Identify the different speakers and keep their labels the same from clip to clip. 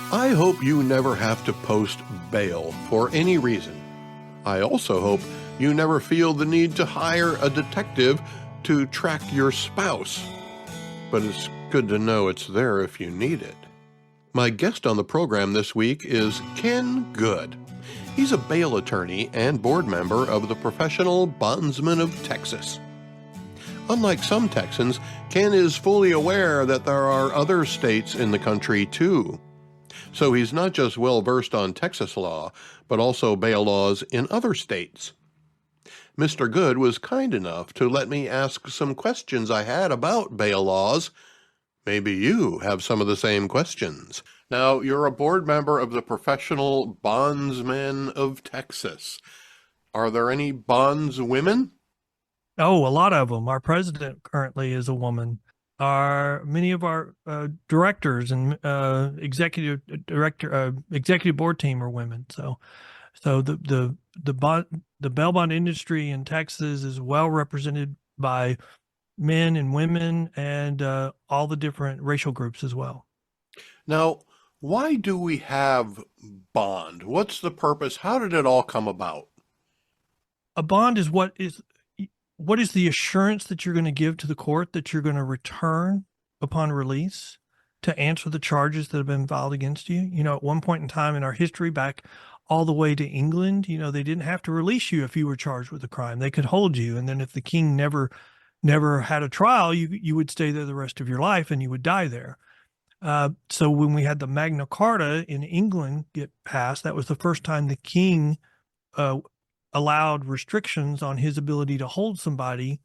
Speaker 1: I hope you never have to post bail for any reason. I also hope you never feel the need to hire a detective to track your spouse. But it's good to know it's there if you need it. My guest on the program this week is Ken Good. He's a bail attorney and board member of the Professional Bondsmen of Texas. Unlike some Texans, Ken is fully aware that there are other states in the country too. So he's not just well-versed on Texas law, but also bail laws in other states. Mr. Good was kind enough to let me ask some questions I had about bail laws. Maybe you have some of the same questions. Now, you're a board member of the Professional Bondsmen of Texas. Are there any bondswomen?
Speaker 2: Oh, a lot of them. Our president currently is a woman. Many of our directors and executive board team are women. So the bail bond industry in Texas is well represented by men and women and all the different racial groups as well.
Speaker 1: Now, why do we have bond? What's the purpose? How did it all come about?
Speaker 2: A bond is what is the assurance that you're going to give to the court that you're going to return upon release to answer the charges that have been filed against you? You know, at one point in time in our history, back all the way to England, they didn't have to release you if you were charged with a crime. They could hold you. And then if the king never had a trial, you would stay there the rest of your life and you would die there. So when we had the Magna Carta in England get passed, that was the first time the king allowed restrictions on his ability to hold somebody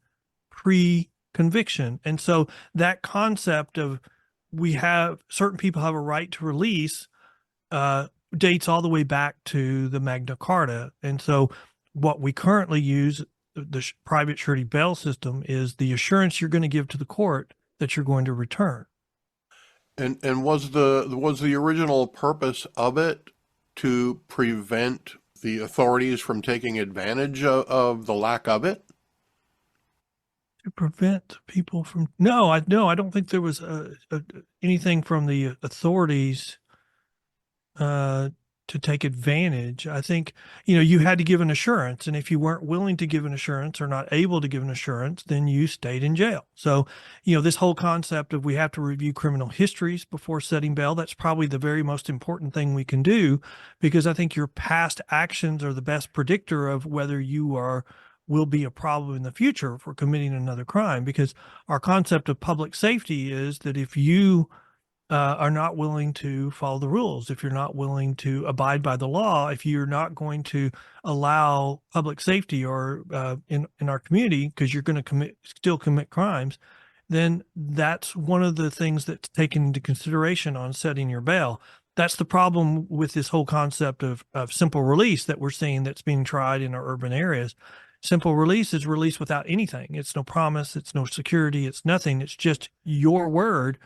Speaker 2: pre-conviction. And so that concept of certain people have a right to release dates all the way back to the Magna Carta. And so what we currently use, the private surety bail system, is the assurance you're going to give to the court that you're going to return.
Speaker 1: And was the original purpose of it to prevent the authorities from taking advantage of the lack of it?
Speaker 2: To prevent people from no, I don't think there was anything from the authorities to take advantage. I think, you had to give an assurance, and if you weren't willing to give an assurance or not able to give an assurance, then you stayed in jail. So, this whole concept of we have to review criminal histories before setting bail, that's probably the very most important thing we can do, because I think your past actions are the best predictor of whether will be a problem in the future for committing another crime, because our concept of public safety is that if you are not willing to follow the rules, if you're not willing to abide by the law, if you're not going to allow public safety or in our community, because you're going to still commit crimes, then that's one of the things that's taken into consideration on setting your bail. That's the problem with this whole concept of simple release that we're seeing that's being tried in our urban areas. Simple release is release without anything. It's no promise, it's no security, it's nothing. It's just your word.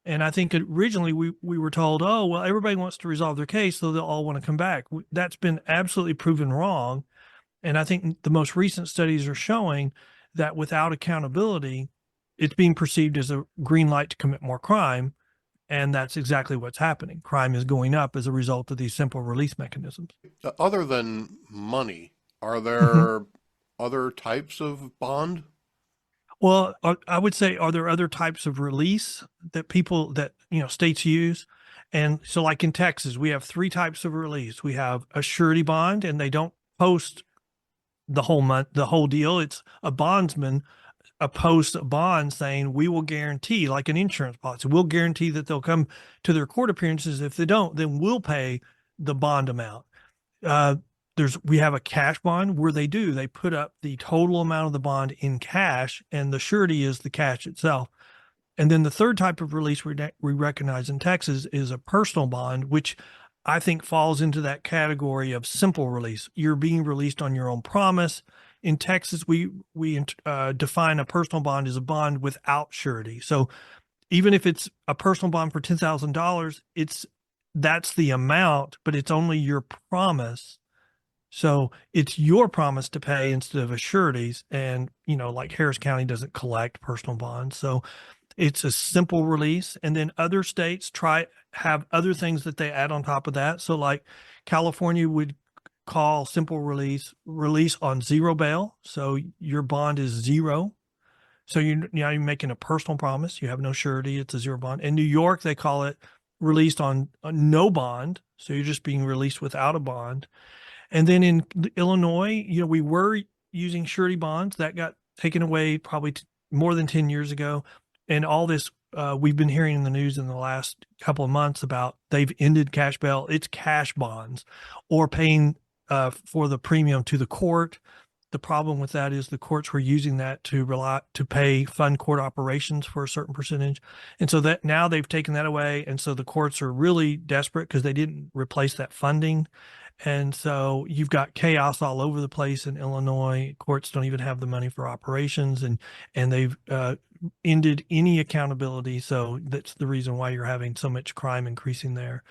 Speaker 2: And I think originally we were told, oh, well, everybody wants to resolve their case, so they'll all want to come back. That's been absolutely proven wrong. And I think the most recent studies are showing that without accountability, it's being perceived as a green light to commit more crime. And that's exactly what's happening. Crime is going up as a result of these simple release mechanisms.
Speaker 1: Other than money, are
Speaker 2: Mhm.
Speaker 1: there other types of bond?
Speaker 2: Well, I would say, are there other types of release that states use? And so like in Texas, we have three types of release. We have a surety bond, and they don't post the whole month, the whole deal. It's a bondsman post a bond saying, we will guarantee, like an insurance policy, we'll guarantee that they'll come to their court appearances. If they don't, then we'll pay the bond amount. We have a cash bond where they put up the total amount of the bond in cash, and the surety is the cash itself. And then the third type of release we recognize in Texas is a personal bond, which I think falls into that category of simple release. You're being released on your own promise. In Texas, we define a personal bond as a bond without surety. So even if it's a personal bond for $10,000, that's the amount, but it's only your promise. So it's your promise to pay instead of a surety's. And, like Harris County doesn't collect personal bonds. So It's a simple release. And then other states have other things that they add on top of that. So like California would call simple release on zero bail. So your bond is zero. So you're making a personal promise. You have no surety. It's a zero bond. In New York, they call it released on no bond. So you're just being released without a bond. And then in Illinois, we were using surety bonds. That got taken away probably more than 10 years ago. And all this, we've been hearing in the news in the last couple of months about they've ended cash bail. It's cash bonds or paying for the premium to the court. The problem with that is the courts were using that to fund court operations for a certain percentage. And so that now they've taken that away. And so the courts are really desperate because they didn't replace that funding. And so you've got chaos all over the place in Illinois. Courts don't even have the money for operations, and they've ended any accountability. So that's the reason why you're having so much crime increasing there.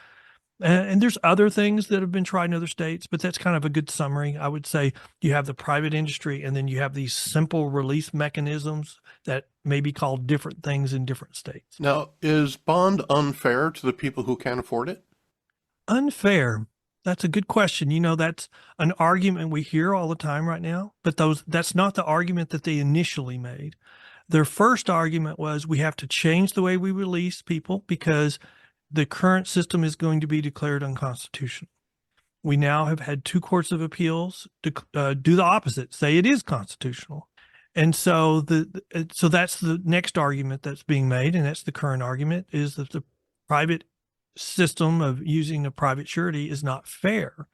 Speaker 2: And there's other things that have been tried in other states, but that's kind of a good summary. I would say you have the private industry, and then you have these simple release mechanisms that may be called different things in different states.
Speaker 1: Now, is bond unfair to the people who can't afford it?
Speaker 2: Unfair. That's a good question. That's an argument we hear all the time right now, but that's not the argument that they initially made. Their first argument was we have to change the way we release people because the current system is going to be declared unconstitutional. We now have had 2 courts of appeals do the opposite, say it is constitutional. And so so that's the next argument that's being made, and that's the current argument, is that the private system of using a private surety is not fair.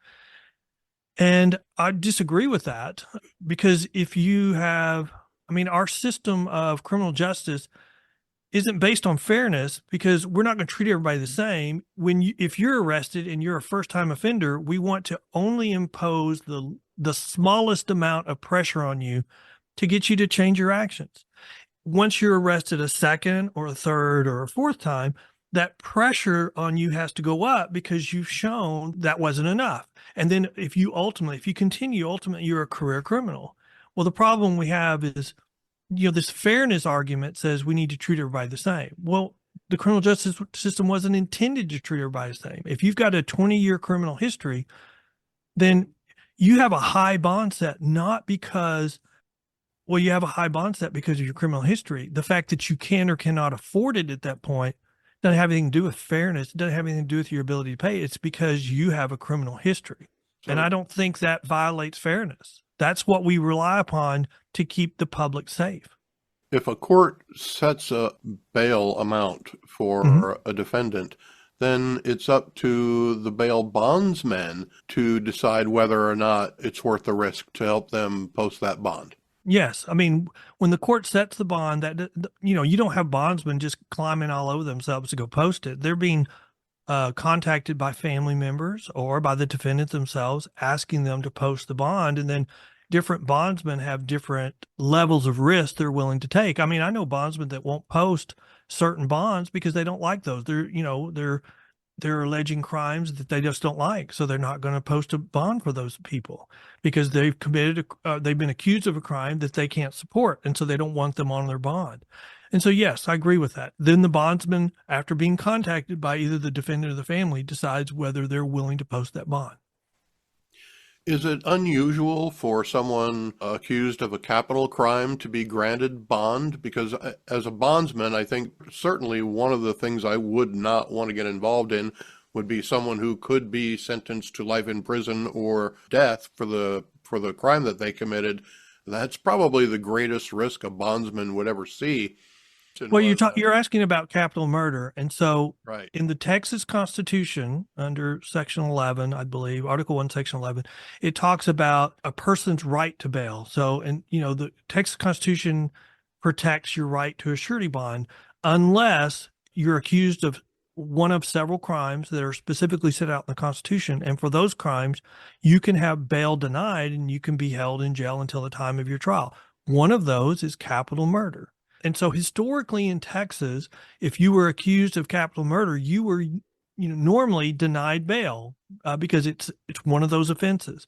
Speaker 2: And I disagree with that because our system of criminal justice isn't based on fairness because we're not going to treat everybody the same. If you're arrested and you're a first-time offender, we want to only impose the smallest amount of pressure on you to get you to change your actions. Once you're arrested a second or a third or a fourth time, that pressure on you has to go up because you've shown that wasn't enough. And then if you continue, ultimately you're a career criminal. Well, the problem we have is, this fairness argument says we need to treat everybody the same. Well, the criminal justice system wasn't intended to treat everybody the same. If you've got a 20-year criminal history, then you have a high bond set, not because, you have a high bond set because of your criminal history. The fact that you can or cannot afford it at that point doesn't have anything to do with fairness. It doesn't have anything to do with your ability to pay. It's because you have a criminal history. And I don't think that violates fairness. That's what we rely upon to keep the public safe.
Speaker 1: If a court sets a bail amount for a defendant, then it's up to the bail bondsman to decide whether or not it's worth the risk to help them post that bond.
Speaker 2: Yes. When the court sets the bond, you don't have bondsmen just climbing all over themselves to go post it. They're being contacted by family members or by the defendant themselves, asking them to post the bond. And then different bondsmen have different levels of risk they're willing to take. I know bondsmen that won't post certain bonds because they don't like those. They're alleging crimes that they just don't like. So they're not going to post a bond for those people because they've been accused of a crime that they can't support. And so they don't want them on their bond. And so, yes, I agree with that. Then the bondsman, after being contacted by either the defendant or the family, decides whether they're willing to post that bond.
Speaker 1: Is it unusual for someone accused of a capital crime to be granted bond? Because as a bondsman, I think certainly one of the things I would not want to get involved in would be someone who could be sentenced to life in prison or death for the crime that they committed. That's probably the greatest risk a bondsman would ever see.
Speaker 2: Well, you're asking about capital murder. And so
Speaker 1: right.
Speaker 2: In the Texas Constitution, under Section 11, I believe, Article 1, Section 11, it talks about a person's right to bail. So, the Texas Constitution protects your right to a surety bond unless you're accused of one of several crimes that are specifically set out in the Constitution. And for those crimes, you can have bail denied and you can be held in jail until the time of your trial. One of those is capital murder. And so historically in Texas, if you were accused of capital murder, you were normally denied bail because it's one of those offenses.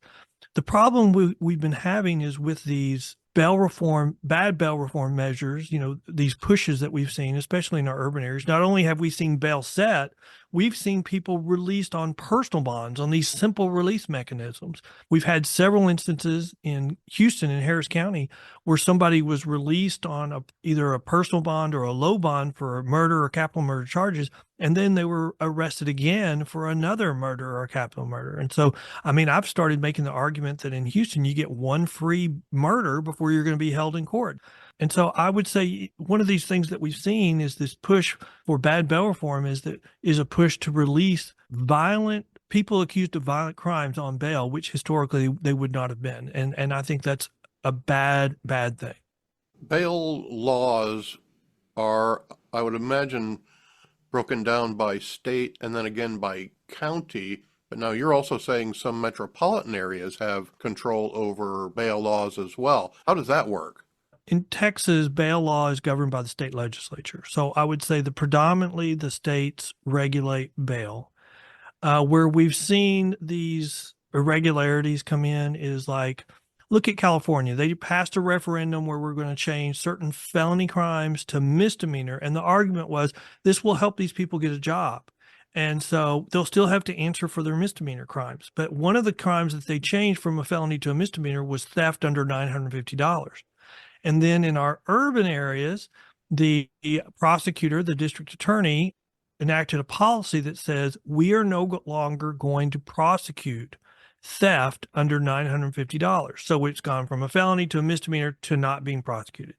Speaker 2: The problem we've been having is with these bad bail reform measures, these pushes that we've seen, especially in our urban areas, not only have we seen bail set, we've seen people released on personal bonds on these simple release mechanisms. We've had several instances in Houston and Harris County where somebody was released on either a personal bond or a low bond for murder or capital murder charges, and then they were arrested again for another murder or capital murder. And so, I mean, I've started making the argument that in Houston, you get one free murder before you're going to be held in court. And so I would say one of these things that we've seen is this push for bad bail reform is a push to release violent people accused of violent crimes on bail, which historically they would not have been. And I think that's a bad thing.
Speaker 1: Bail laws are, I would imagine, broken down by state and then again by county. But now you're also saying some metropolitan areas have control over bail laws as well. How does that work?
Speaker 2: In Texas, bail law is governed by the state legislature. So I would say that predominantly the states regulate bail. Where we've seen these irregularities come in is like, look at California. They passed a referendum where we're going to change certain felony crimes to misdemeanor. And the argument was this will help these people get a job. And so they'll still have to answer for their misdemeanor crimes. But one of the crimes that they changed from a felony to a misdemeanor was theft under $950. And then in our urban areas, the prosecutor, the district attorney, enacted a policy that says we are no longer going to prosecute theft under $950. So it's gone from a felony to a misdemeanor to not being prosecuted.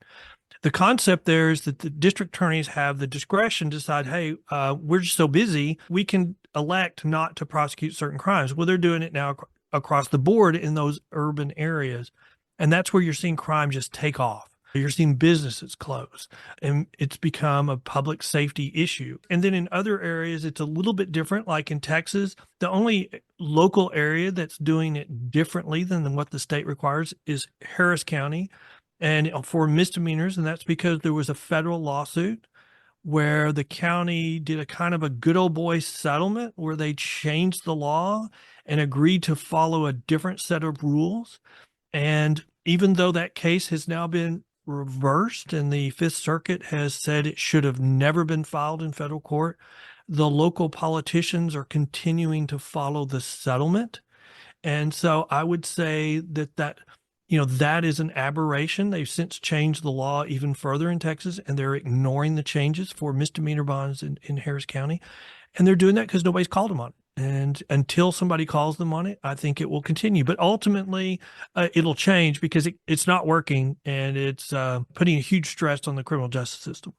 Speaker 2: The concept there is that the district attorneys have the discretion to decide, hey, we're just so busy, we can elect not to prosecute certain crimes. Well, they're doing it now across the board in those urban areas. And that's where you're seeing crime just take off. You're seeing businesses close, and it's become a public safety issue. And then in other areas, it's a little bit different. Like in Texas, the only local area that's doing it differently than what the state requires is Harris County, and for misdemeanors. And that's because there was a federal lawsuit where the county did a kind of a good old boy settlement where they changed the law and agreed to follow a different set of rules. And even though that case has now been reversed and the Fifth Circuit has said it should have never been filed in federal court, the local politicians are continuing to follow the settlement. And so I would say that that is an aberration. They've since changed the law even further in Texas, and they're ignoring the changes for misdemeanor bonds in Harris County. And they're doing that because nobody's called them on it. And until somebody calls them on it, I think it will continue. But ultimately, it'll change because it's not working, and it's putting a huge stress on the criminal justice system.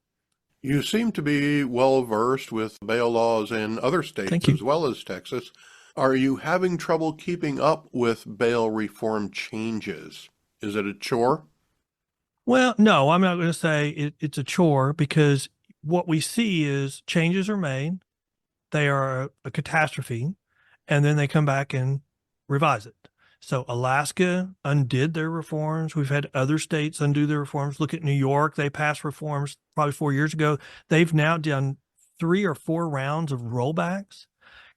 Speaker 1: You seem to be well versed with bail laws in other states as well as Texas. Are you having trouble keeping up with bail reform changes? Is it a chore?
Speaker 2: Well, no, I'm not going to say it's a chore, because what we see is changes are made. They are a catastrophe, and then they come back and revise it. So Alaska undid their reforms. We've had other states undo their reforms. Look at New York. They passed reforms probably 4 years ago. They've now done 3 or 4 rounds of rollbacks.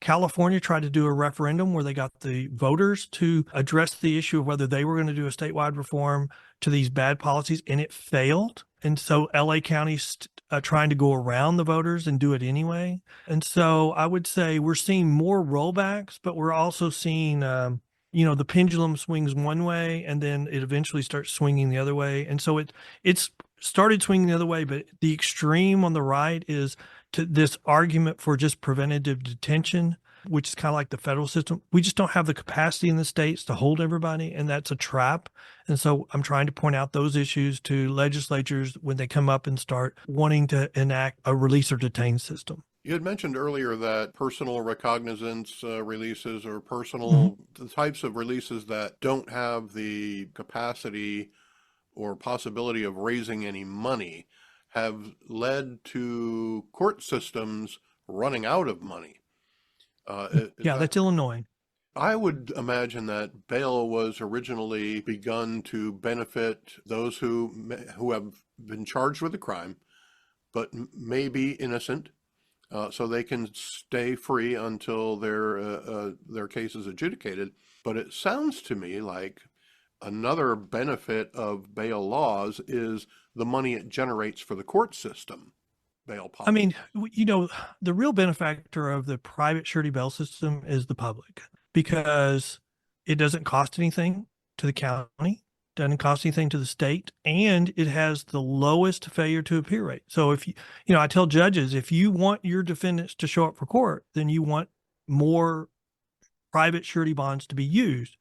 Speaker 2: California tried to do a referendum where they got the voters to address the issue of whether they were going to do a statewide reform to these bad policies, and it failed. And so LA County's trying to go around the voters and do it anyway. And so I would say we're seeing more rollbacks, but we're also seeing, the pendulum swings one way and then it eventually starts swinging the other way. And so it's started swinging the other way, but the extreme on the right is to this argument for just preventative detention, which is kind of like the federal system. We just don't have the capacity in the states to hold everybody, and that's a trap. And so I'm trying to point out those issues to legislatures when they come up and start wanting to enact a release or detain system.
Speaker 1: You had mentioned earlier that personal recognizance releases or personal the types of releases that don't have the capacity or possibility of raising any money have led to court systems running out of money.
Speaker 2: That's Illinois.
Speaker 1: I would imagine that bail was originally begun to benefit those who have been charged with a crime, but may be innocent, so they can stay free until their case is adjudicated. But it sounds to me like Another benefit of bail laws is the money it generates for the court system. Bail
Speaker 2: I
Speaker 1: policy.
Speaker 2: mean, the real benefactor of the private surety bail system is the public because it doesn't cost anything to the county, doesn't cost anything to the state, and it has the lowest failure to appear rate. So if I tell judges, if you want your defendants to show up for court, then you want more private surety bonds to be used.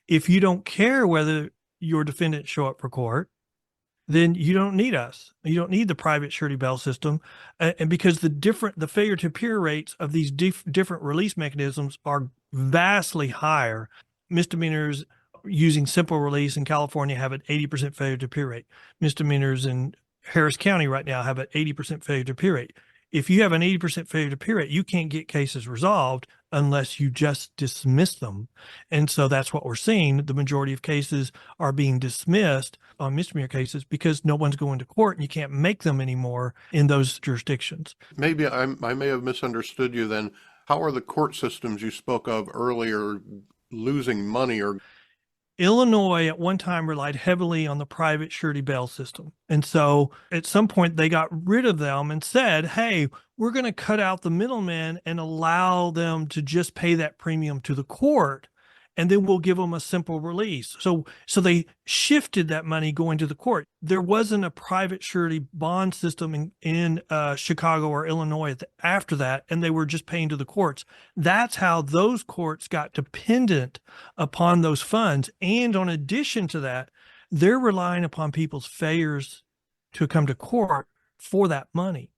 Speaker 2: If you don't care whether your defendants show up for court, then you don't need us. You don't need the private surety bail system, and because the failure to appear rates of these different release mechanisms are vastly higher. Misdemeanors using simple release in California have an 80% failure to appear rate. Misdemeanors in Harris County right now have an 80% failure to appear rate. If you have an 80% failure to appear rate, you can't get cases resolved unless you just dismiss them. And so that's what we're seeing. The majority of cases are being dismissed on misdemeanor cases because no one's going to court and you can't make them anymore in those jurisdictions.
Speaker 1: Maybe I may have misunderstood you then. How are the court systems you spoke of earlier losing money or
Speaker 2: Illinois at one time relied heavily on the private surety bail system. And so at some point they got rid of them and said, hey, we're going to cut out the middlemen and allow them to just pay that premium to the court. And then we'll give them a simple release. So they shifted that money going to the court. There wasn't a private surety bond system in Chicago or Illinois after that, and they were just paying to the courts. That's how those courts got dependent upon those funds. And in addition to that, they're relying upon people's failures to come to court for that money.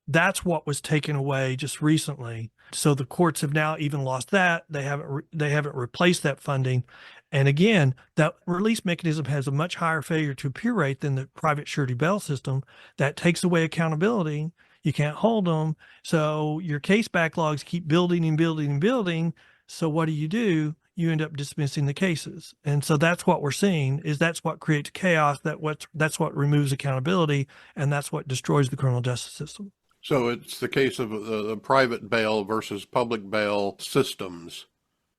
Speaker 2: That's what was taken away just recently. So the courts have now even lost that. They haven't replaced that funding. And again, that release mechanism has a much higher failure to appear rate than the private surety bail system. That takes away accountability. You can't hold them. So your case backlogs keep building and building and building. So what do? You end up dismissing the cases. And so that's what we're seeing is that's what creates chaos. That's what removes accountability. And that's what destroys the criminal justice system.
Speaker 1: so it's the case of the private bail versus public bail systems.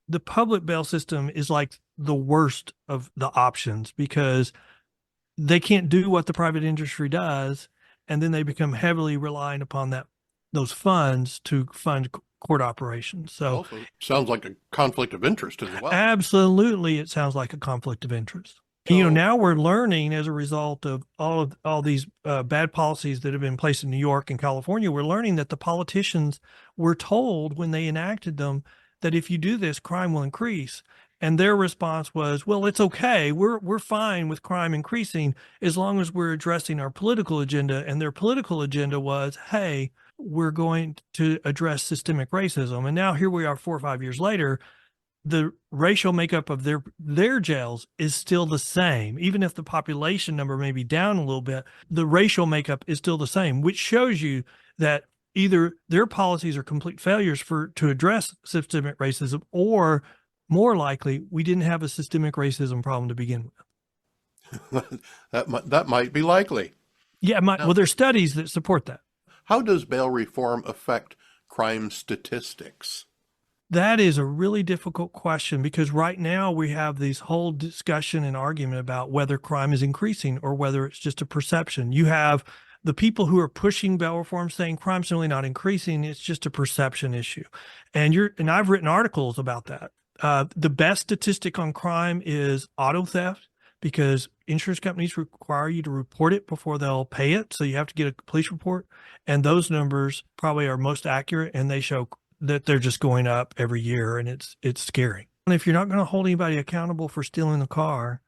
Speaker 2: The public bail system is like the worst of the options because they can't do what the private industry does. And then they become heavily reliant upon those funds to fund court operations. So
Speaker 1: Also sounds like a conflict of interest as well.
Speaker 2: absolutely, it sounds like a conflict of interest.
Speaker 1: So,
Speaker 2: Now we're learning as a result of all these bad policies that have been placed in New York and California. We're learning that the politicians were told when they enacted them that if you do this, crime will increase. And their response was, well, it's okay. We're fine with crime increasing as long as we're addressing our political agenda. And their political agenda was, hey, we're going to address systemic racism. And now here we are 4 or 5 years later. The racial makeup of their jails is still the same. Even if the population number may be down a little bit, the racial makeup is still the same, which shows you that either their policies are complete failures to address systemic racism, or more likely, we didn't have a systemic racism problem to begin with.
Speaker 1: that might be likely.
Speaker 2: Yeah, well, there's studies that support that.
Speaker 1: How does bail reform affect crime statistics?
Speaker 2: That is a really difficult question because right now we have this whole discussion and argument about whether crime is increasing or whether it's just a perception. You have the people who are pushing bail reform saying crime's really not increasing, it's just a perception issue. And I've written articles about that. The best statistic on crime is auto theft because insurance companies require you to report it before they'll pay it. So you have to get a police report. And those numbers probably are most accurate, and they show that they're just going up every year, and it's scary. And if you're not going to hold anybody accountable for stealing the car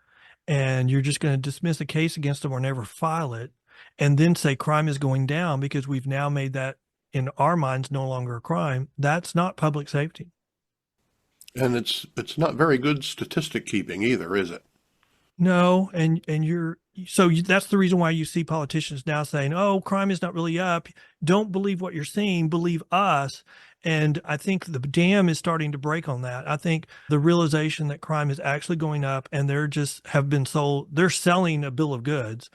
Speaker 2: and you're just going to dismiss a case against them or never file it and then say crime is going down because we've now made that in our minds no longer a crime, that's not public safety.
Speaker 1: And it's not very good statistic keeping either, is it?
Speaker 2: No, that's the reason why you see politicians now saying, "Oh, crime is not really up. Don't believe what you're seeing, believe us." And I think the dam is starting to break on that. I think the realization that crime is actually going up, and they're selling a bill of goods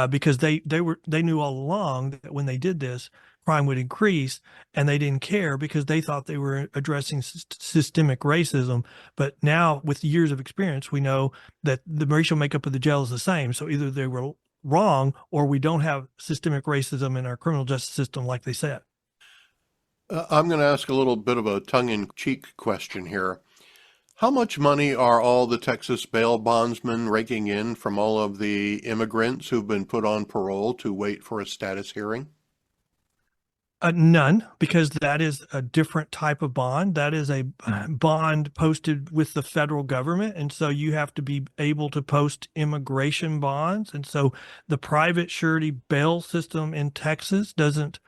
Speaker 2: because they knew all along that when they did this, crime would increase, and they didn't care because they thought they were addressing systemic racism. But now, with years of experience, we know that the racial makeup of the jail is the same. So either they were wrong or we don't have systemic racism in our criminal justice system like they said.
Speaker 1: I'm going to ask a little bit of a tongue-in-cheek question here. How much money are all the Texas bail bondsmen raking in from all of the immigrants who've been put on parole to wait for a status hearing?
Speaker 2: None, because that is a different type of bond. That is a bond posted with the federal government. And so you have to be able to post immigration bonds. And so the private surety bail system in Texas doesn't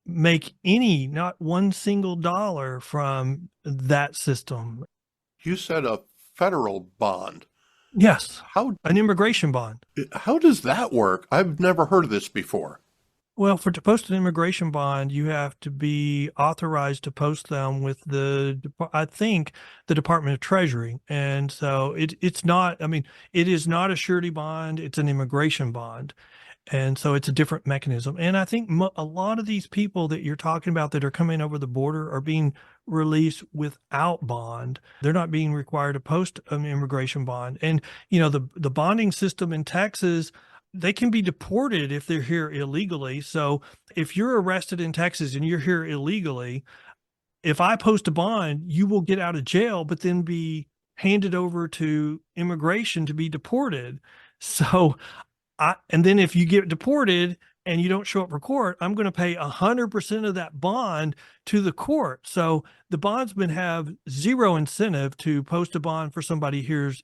Speaker 2: make not one single dollar from that system.
Speaker 1: You said a federal bond.
Speaker 2: Yes,
Speaker 1: How
Speaker 2: an immigration bond.
Speaker 1: how does that work? I've never heard of this before.
Speaker 2: Well, to post an immigration bond, you have to be authorized to post them with I think, the Department of Treasury. And so it's not, I mean, it is not a surety bond, it's an immigration bond. And so it's a different mechanism. And I think a lot of these people that you're talking about that are coming over the border are being released without bond. They're not being required to post an immigration bond. And, the bonding system in Texas, they can be deported if they're here illegally. So if you're arrested in Texas and you're here illegally, if I post a bond, you will get out of jail, but then be handed over to immigration to be deported. So and then if you get deported and you don't show up for court, I'm going to pay 100% of that bond to the court. So the bondsmen have zero incentive to post a bond for somebody here's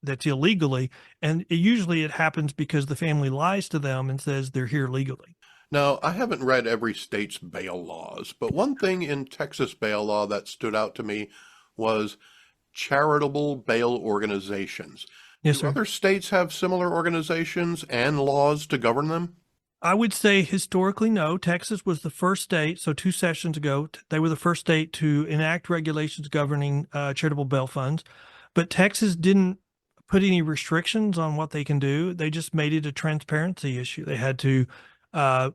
Speaker 2: that's illegally. And usually it happens because the family lies to them and says they're here legally.
Speaker 1: Now, I haven't read every state's bail laws, but one thing in Texas bail law that stood out to me was charitable bail organizations.
Speaker 2: Yes,
Speaker 1: Do
Speaker 2: sir.
Speaker 1: other states have similar organizations and laws to govern them?
Speaker 2: I would say historically, no. Texas was the first state. So 2 sessions ago, they were the first state to enact regulations governing charitable bail funds. But Texas didn't put any restrictions on what they can do. They just made it a transparency issue. They had to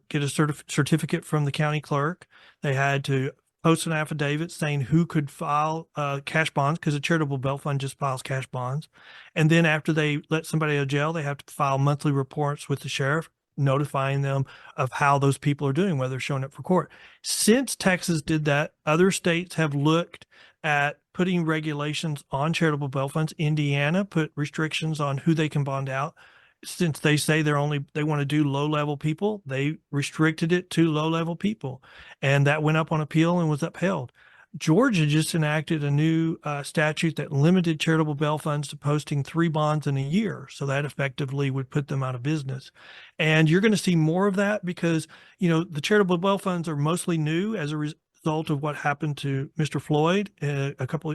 Speaker 2: get a certificate from the county clerk. They had to post an affidavit saying who could file cash bonds, because a charitable bail fund just files cash bonds. And then after they let somebody out of jail, they have to file monthly reports with the sheriff, notifying them of how those people are doing, whether they're showing up for court. Since Texas did that, other states have looked at putting regulations on charitable bail funds. Indiana put restrictions on who they can bond out. Since they say they want to do low-level people, they restricted it to low-level people, and that went up on appeal and was upheld. Georgia just enacted a new statute that limited charitable bail funds to posting 3 bonds in a year. So that effectively would put them out of business. And you're going to see more of that because, the charitable bail funds are mostly new as a result of what happened to Mr. Floyd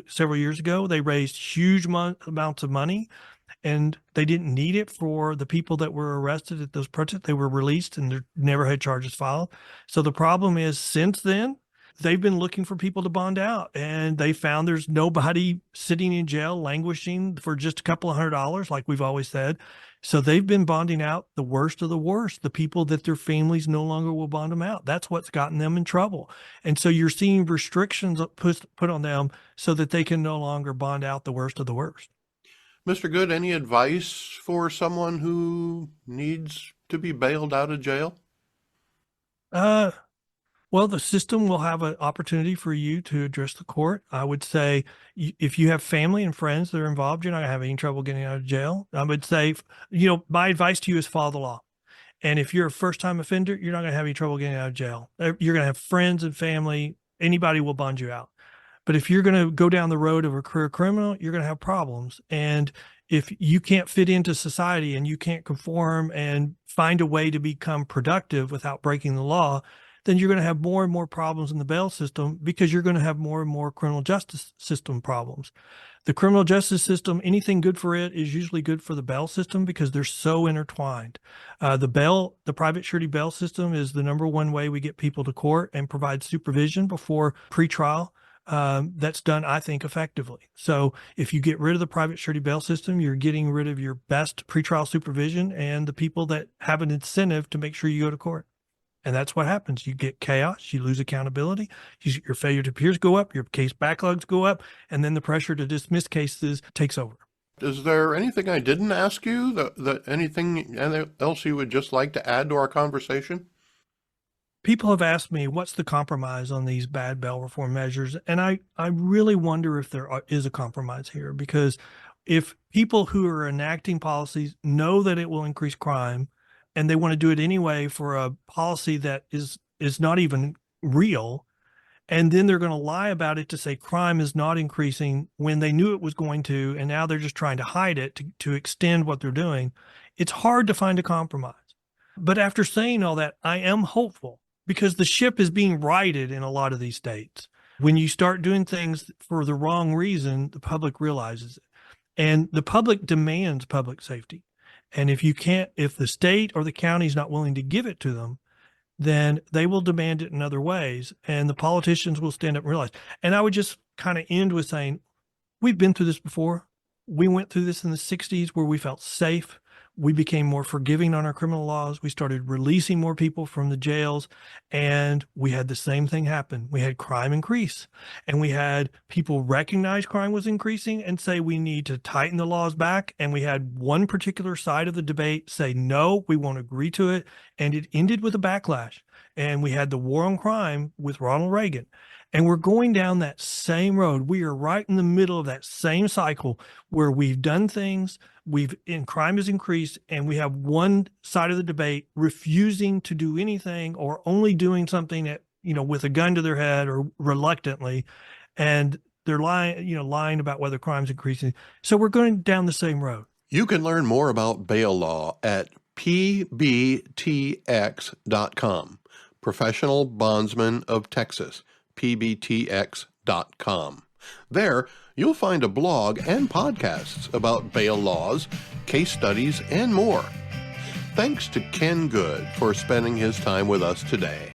Speaker 2: several years ago. They raised huge amounts of money, and they didn't need it for the people that were arrested at those protests. They were released and they never had charges filed. So the problem is, since then, they've been looking for people to bond out, and they found there's nobody sitting in jail languishing for just a couple of $100, like we've always said. So they've been bonding out the worst of the worst, the people that their families no longer will bond them out. That's what's gotten them in trouble. And so you're seeing restrictions put on them so that they can no longer bond out the worst of the worst.
Speaker 1: Mr. Good, any advice for someone who needs to be bailed out of jail?
Speaker 2: Well, the system will have an opportunity for you to address the court. I would say if you have family and friends that are involved, you're not going to have any trouble getting out of jail. I would say, my advice to you is follow the law. And if you're a first-time offender, you're not going to have any trouble getting out of jail. You're going to have friends and family. Anybody will bond you out. But if you're going to go down the road of a career criminal, you're going to have problems. And if you can't fit into society and you can't conform and find a way to become productive without breaking the law, then you're going to have more and more problems in the bail system, because you're going to have more and more criminal justice system problems. The criminal justice system, anything good for it is usually good for the bail system because they're so intertwined. The private surety bail system is the number one way we get people to court and provide supervision before pretrial. That's done, I think, effectively. So if you get rid of the private surety bail system, you're getting rid of your best pretrial supervision and the people that have an incentive to make sure you go to court. And that's what happens. You get chaos, you lose accountability, your failure to peers go up, your case backlogs go up, and then the pressure to dismiss cases takes over.
Speaker 1: Is there anything I didn't ask you, anything else you would just like to add to our conversation?
Speaker 2: People have asked me, what's the compromise on these bad bail reform measures? And I really wonder if there is a compromise here, because if people who are enacting policies know that it will increase crime and they want to do it anyway for a policy that is not even real, and then they're going to lie about it to say crime is not increasing when they knew it was going to, and now they're just trying to hide it to extend what they're doing, it's hard to find a compromise. But after saying all that, I am hopeful, because the ship is being righted in a lot of these states. When you start doing things for the wrong reason, the public realizes it. And the public demands public safety. And if the state or the county is not willing to give it to them, then they will demand it in other ways. And the politicians will stand up and realize. And I would just kind of end with saying, we've been through this before. We went through this in the 60s where we felt safe. We became more forgiving on our criminal laws. We started releasing more people from the jails, and we had the same thing happen. We had crime increase, and we had people recognize crime was increasing and say we need to tighten the laws back. And we had one particular side of the debate say, no, we won't agree to it. And it ended with a backlash. And we had the war on crime with Ronald Reagan. And we're going down that same road. We are right in the middle of that same cycle where we've done things, crime has increased, and we have one side of the debate refusing to do anything or only doing something with a gun to their head or reluctantly, and they're lying about whether crime's increasing. So we're going down the same road.
Speaker 1: You can learn more about bail law at pbtx.com, Professional Bondsmen of Texas. pbtx.com. There, you'll find a blog and podcasts about bail laws, case studies, and more. Thanks to Ken Good for spending his time with us today.